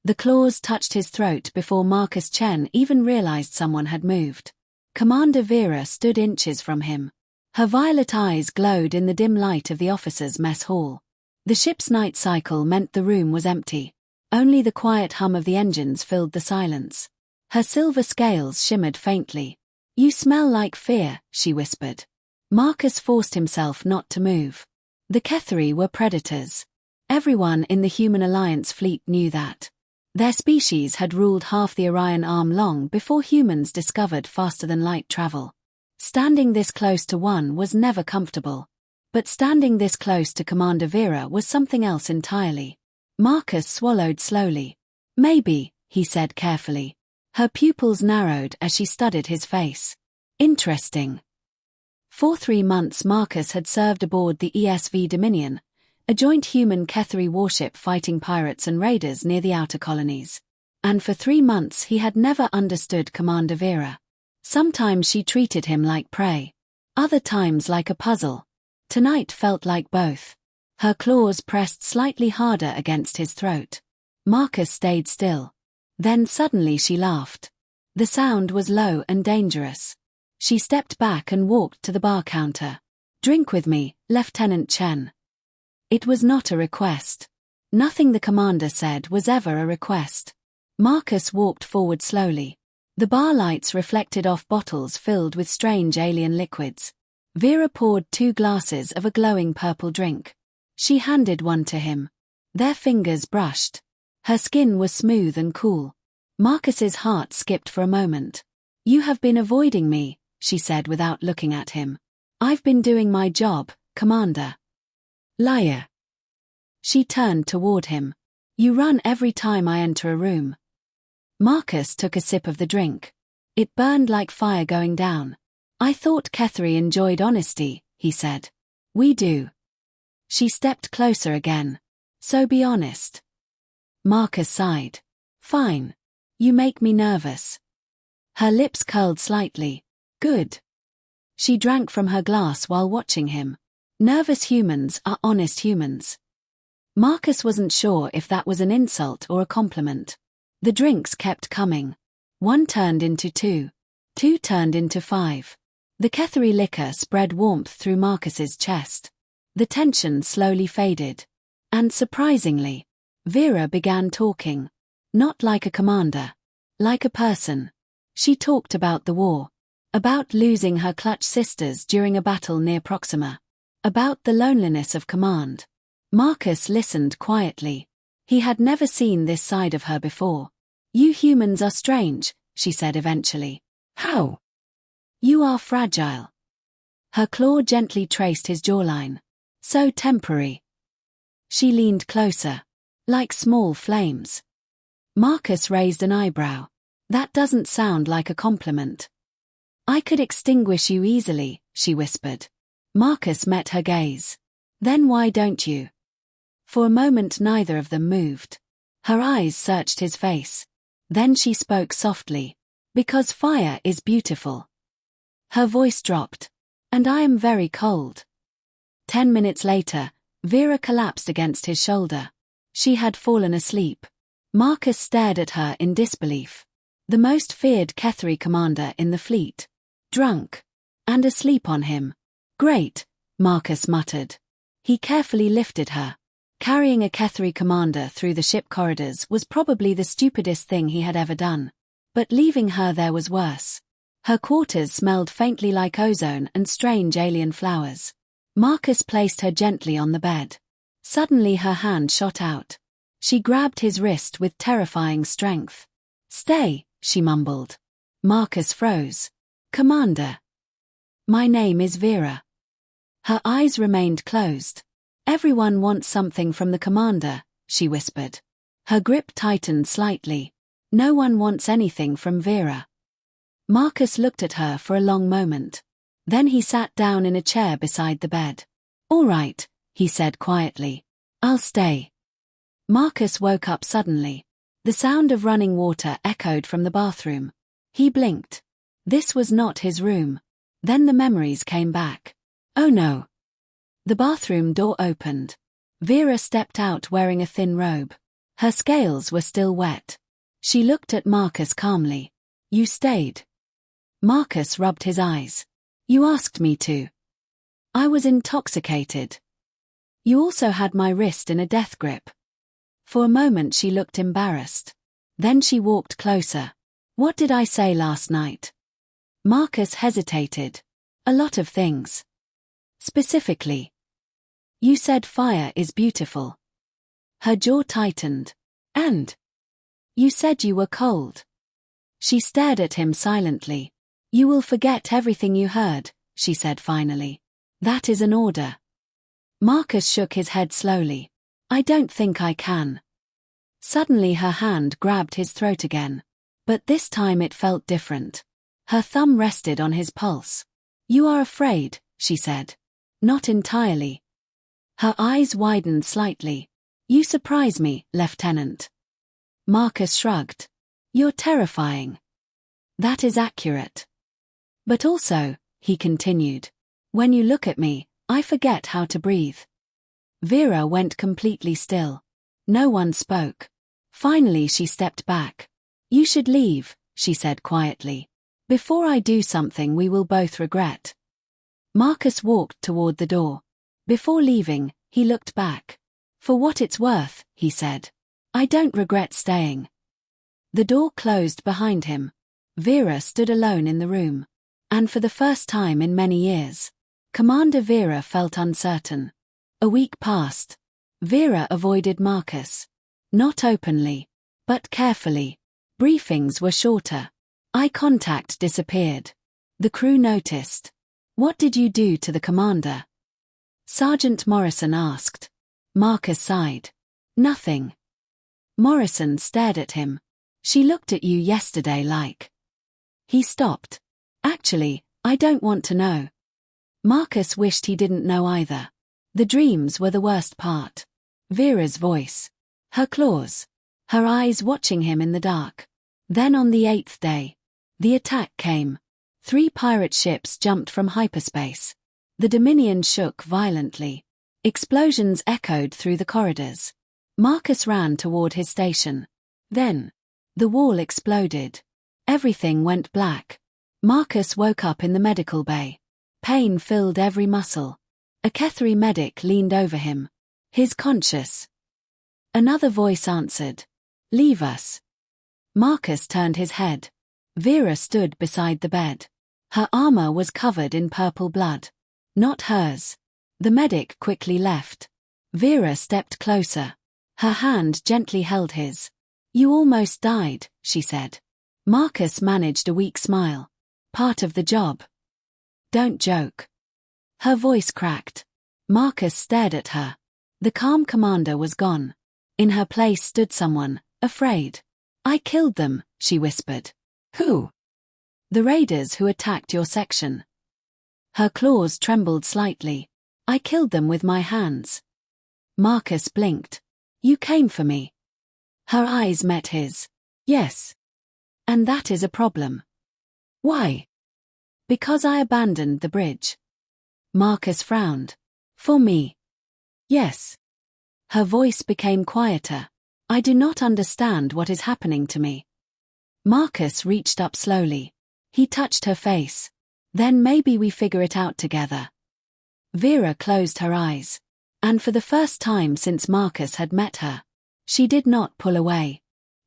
The claws touched his throat before Marcus Chen even realized someone had moved. Commander Vera stood inches from him. Her violet eyes glowed in the dim light of the officers' mess hall. The ship's night cycle meant the room was empty. Only the quiet hum of the engines filled the silence. Her silver scales shimmered faintly. "You smell like fear," she whispered. Marcus forced himself not to move. The Ketheri were predators. Everyone in the Human Alliance fleet knew that. Their species had ruled half the Orion Arm long before humans discovered faster-than-light travel. Standing this close to one was never comfortable. But standing this close to Commander Vera was something else entirely. Marcus swallowed slowly. "Maybe," he said carefully. Her pupils narrowed as she studied his face. "Interesting." For 3 months Marcus had served aboard the ESV Dominion, a joint human Ketheri warship fighting pirates and raiders near the outer colonies. And for 3 months he had never understood Commander Vera. Sometimes she treated him like prey. Other times like a puzzle. Tonight felt like both. Her claws pressed slightly harder against his throat. Marcus stayed still. Then suddenly she laughed. The sound was low and dangerous. She stepped back and walked to the bar counter. "Drink with me, Lieutenant Chen." It was not a request. Nothing the commander said was ever a request. Marcus walked forward slowly. The bar lights reflected off bottles filled with strange alien liquids. Vera poured 2 glasses of a glowing purple drink. She handed one to him. Their fingers brushed. Her skin was smooth and cool. Marcus's heart skipped for a moment. "You have been avoiding me," she said without looking at him. "I've been doing my job, Commander." "Liar." She turned toward him. "You run every time I enter a room." Marcus took a sip of the drink. It burned like fire going down. "I thought Ketheri enjoyed honesty," he said. "We do." She stepped closer again. "So be honest." Marcus sighed. "Fine. You make me nervous." Her lips curled slightly. "Good." She drank from her glass while watching him. Nervous humans are honest humans. Marcus wasn't sure if that was an insult or a compliment. The drinks kept coming. 1 turned into 2. 2 turned into 5. The Ketheri liquor spread warmth through Marcus's chest. The tension slowly faded. And surprisingly, Vera began talking. Not like a commander. Like a person. She talked about the war. About losing her clutch sisters during a battle near Proxima. About the loneliness of command. Marcus listened quietly. He had never seen this side of her before. "You humans are strange," she said eventually. "How?" "You are fragile." Her claw gently traced his jawline. "So temporary." She leaned closer. "Like small flames." Marcus raised an eyebrow. "That doesn't sound like a compliment." "I could extinguish you easily," she whispered. Marcus met her gaze. "Then why don't you?" For a moment neither of them moved. Her eyes searched his face. Then she spoke softly. "Because fire is beautiful." Her voice dropped. "And I am very cold." 10 minutes later, Vera collapsed against his shoulder. She had fallen asleep. Marcus stared at her in disbelief. The most feared Ketheri commander in the fleet. Drunk. And asleep on him. "Great," Marcus muttered. He carefully lifted her. Carrying a Ketheri commander through the ship corridors was probably the stupidest thing he had ever done. But leaving her there was worse. Her quarters smelled faintly like ozone and strange alien flowers. Marcus placed her gently on the bed. Suddenly her hand shot out. She grabbed his wrist with terrifying strength. "Stay," she mumbled. Marcus froze. "Commander." "My name is Vera." Her eyes remained closed. "Everyone wants something from the commander," she whispered. Her grip tightened slightly. "No one wants anything from Vera." Marcus looked at her for a long moment. Then he sat down in a chair beside the bed. "All right," he said quietly. "I'll stay." Marcus woke up suddenly. The sound of running water echoed from the bathroom. He blinked. This was not his room. Then the memories came back. Oh no. The bathroom door opened. Vera stepped out wearing a thin robe. Her scales were still wet. She looked at Marcus calmly. You stayed. Marcus rubbed his eyes. You asked me to. I was intoxicated. You also had my wrist in a death grip. For a moment she looked embarrassed. Then she walked closer. What did I say last night? Marcus hesitated. A lot of things. Specifically. You said fire is beautiful. Her jaw tightened. And? You said you were cold. She stared at him silently. You will forget everything you heard, she said finally. That is an order. Marcus shook his head slowly. I don't think I can. Suddenly her hand grabbed his throat again. But this time it felt different. Her thumb rested on his pulse. You are afraid, she said. Not entirely. Her eyes widened slightly. You surprise me, Lieutenant. Marcus shrugged. You're terrifying. That is accurate. But also, he continued, when you look at me, I forget how to breathe. Vera went completely still. No one spoke. Finally she stepped back. You should leave, she said quietly. Before I do something we will both regret. Marcus walked toward the door. Before leaving, he looked back. For what it's worth, he said. I don't regret staying. The door closed behind him. Vera stood alone in the room. And for the first time in many years, Commander Vera felt uncertain. A week passed. Vera avoided Marcus. Not openly, but carefully. Briefings were shorter. Eye contact disappeared. The crew noticed. What did you do to the commander? Sergeant Morrison asked. Marcus sighed. Nothing. Morrison stared at him. She looked at you yesterday like. He stopped. Actually, I don't want to know. Marcus wished he didn't know either. The dreams were the worst part. Vera's voice. Her claws. Her eyes watching him in the dark. Then on the 8th day, the attack came. 3 pirate ships jumped from hyperspace. The Dominion shook violently. Explosions echoed through the corridors. Marcus ran toward his station. Then, the wall exploded. Everything went black. Marcus woke up in the medical bay. Pain filled every muscle. A Kethri medic leaned over him. He's conscious. Another voice answered. Leave us. Marcus turned his head. Vera stood beside the bed. Her armor was covered in purple blood. Not hers. The medic quickly left. Vera stepped closer. Her hand gently held his. You almost died, she said. Marcus managed a weak smile. Part of the job. Don't joke. Her voice cracked. Marcus stared at her. The calm commander was gone. In her place stood someone, afraid. I killed them, she whispered. Who? The raiders who attacked your section. Her claws trembled slightly. I killed them with my hands. Marcus blinked. You came for me. Her eyes met his. Yes. And that is a problem. Why? Because I abandoned the bridge. Marcus frowned. For me. Yes. Her voice became quieter. I do not understand what is happening to me. Marcus reached up slowly. He touched her face. Then maybe we figure it out together. Vera closed her eyes. And for the first time since Marcus had met her, she did not pull away.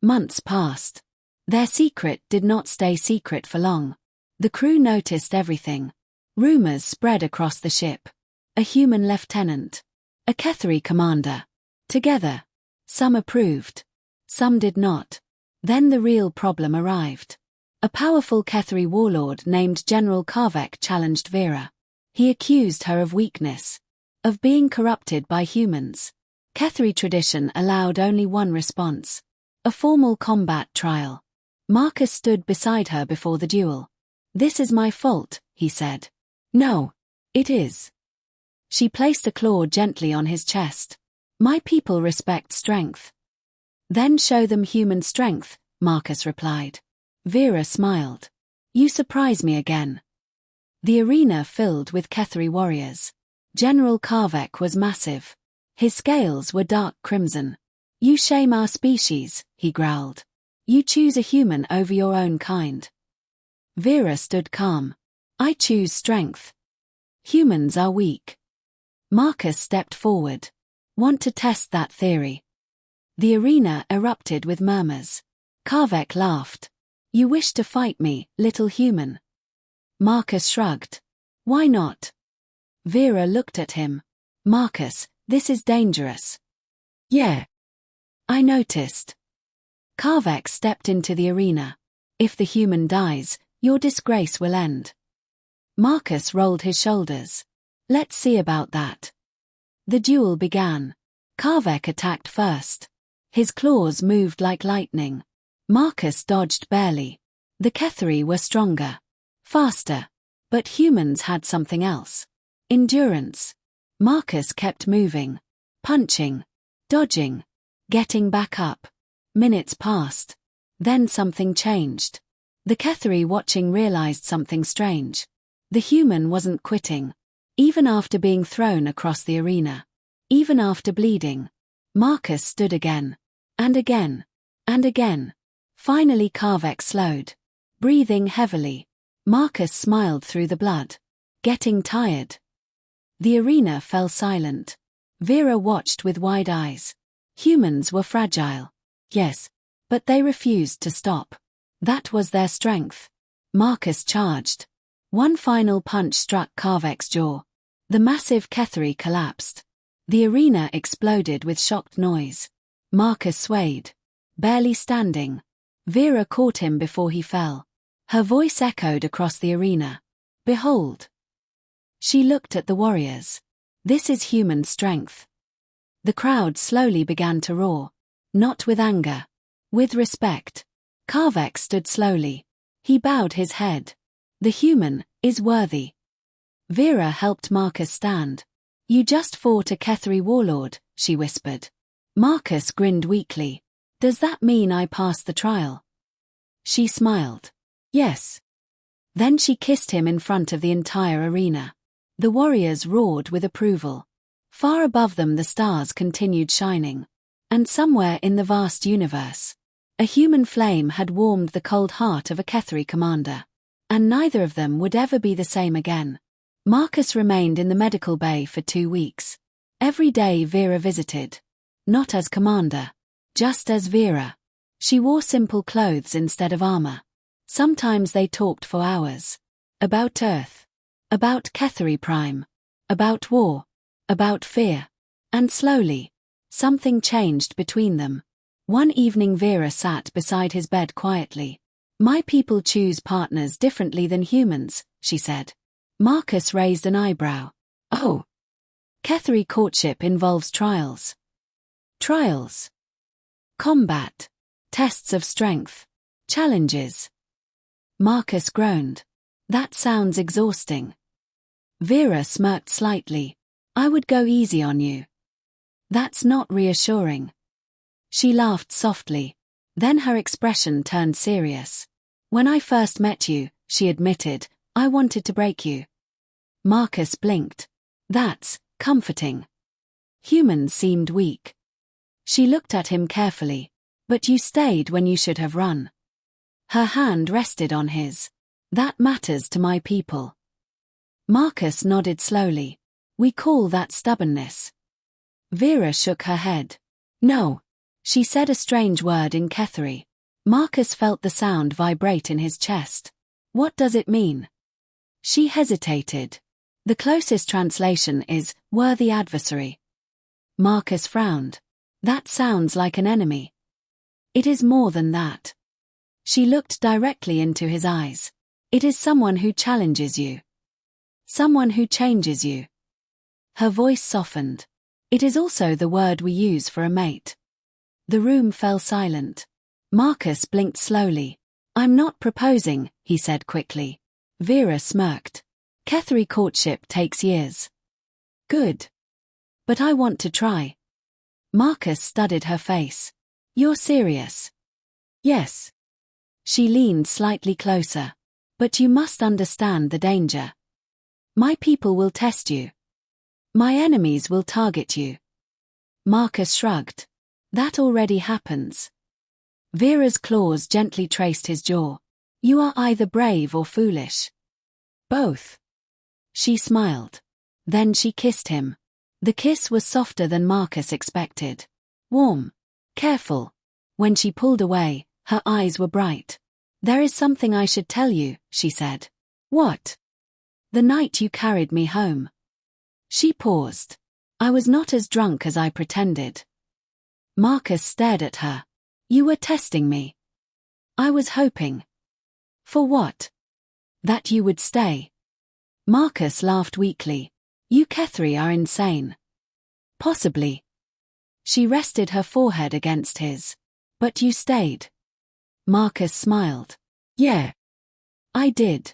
Months passed. Their secret did not stay secret for long. The crew noticed everything. Rumors spread across the ship. A human lieutenant. A Kethri commander. Together. Some approved. Some did not. Then the real problem arrived. A powerful Kethri warlord named General Karvek challenged Vera. He accused her of weakness. Of being corrupted by humans. Kethri tradition allowed only one response. A formal combat trial. Marcus stood beside her before the duel. This is my fault, he said. No. It is. She placed a claw gently on his chest. My people respect strength. Then show them human strength, Marcus replied. Vera smiled. You surprise me again. The arena filled with Kethri warriors. General Karvek was massive. His scales were dark crimson. You shame our species, he growled. You choose a human over your own kind. Vera stood calm. I choose strength. Humans are weak. Marcus stepped forward. Want to test that theory? The arena erupted with murmurs. Karvek laughed. You wish to fight me, little human? Marcus shrugged. Why not? Vera looked at him. Marcus, this is dangerous. Yeah. I noticed. Karvek stepped into the arena. If the human dies, your disgrace will end. Marcus rolled his shoulders. Let's see about that. The duel began. Karvek attacked first. His claws moved like lightning. Marcus dodged barely. The Ketheri were stronger. Faster. But humans had something else. Endurance. Marcus kept moving. Punching. Dodging. Getting back up. Minutes passed. Then something changed. The Ketheri watching realized something strange. The human wasn't quitting. Even after being thrown across the arena. Even after bleeding. Marcus stood again. And again. And again. Finally Karvek slowed. Breathing heavily. Marcus smiled through the blood. Getting tired. The arena fell silent. Vera watched with wide eyes. Humans were fragile. Yes. But they refused to stop. That was their strength. Marcus charged. One final punch struck Karvek's jaw. The massive Ketheri collapsed. The arena exploded with shocked noise. Marcus swayed. Barely standing. Vera caught him before he fell. Her voice echoed across the arena. Behold. She looked at the warriors. This is human strength. The crowd slowly began to roar. Not with anger. With respect. Karvek stood slowly. He bowed his head. The human is worthy. Vera helped Marcus stand. You just fought a Ketheri warlord, she whispered. Marcus grinned weakly. Does that mean I passed the trial? She smiled. Yes. Then she kissed him in front of the entire arena. The warriors roared with approval. Far above them the stars continued shining. And somewhere in the vast universe, a human flame had warmed the cold heart of a Ketheri commander. And neither of them would ever be the same again. Marcus remained in the medical bay for 2 weeks. Every day Vera visited. Not as commander. Just as Vera. She wore simple clothes instead of armor. Sometimes they talked for hours. About Earth. About Ketheri Prime. About war. About fear. And slowly, something changed between them. One evening Vera sat beside his bed quietly. My people choose partners differently than humans, she said. Marcus raised an eyebrow. Oh. Ketheri courtship involves trials. Trials. Combat. Tests of strength. Challenges. Marcus groaned. That sounds exhausting. Vera smirked slightly. I would go easy on you. That's not reassuring. She laughed softly. Then her expression turned serious. When I first met you, she admitted, I wanted to break you. Marcus blinked. That's comforting. Humans seemed weak. She looked at him carefully. But you stayed when you should have run. Her hand rested on his. That matters to my people. Marcus nodded slowly. We call that stubbornness. Vera shook her head. No. She said a strange word in Ketheri. Marcus felt the sound vibrate in his chest. What does it mean? She hesitated. The closest translation is, worthy adversary. Marcus frowned. That sounds like an enemy. It is more than that. She looked directly into his eyes. It is someone who challenges you. Someone who changes you. Her voice softened. It is also the word we use for a mate. The room fell silent. Marcus blinked slowly. I'm not proposing, he said quickly. Vera smirked. Ketheri courtship takes years. Good. But I want to try. Marcus studied her face. You're serious? Yes. She leaned slightly closer. But you must understand the danger. My people will test you. My enemies will target you. Marcus shrugged. That already happens. Vera's claws gently traced his jaw. You are either brave or foolish. Both. She smiled. Then she kissed him. The kiss was softer than Marcus expected. Warm. Careful. When she pulled away, her eyes were bright. There is something I should tell you, she said. What? The night you carried me home. She paused. I was not as drunk as I pretended. Marcus stared at her. You were testing me. I was hoping. For what? That you would stay. Marcus laughed weakly. You Kethri are insane. Possibly. She rested her forehead against his. But you stayed. Marcus smiled. Yeah. I did.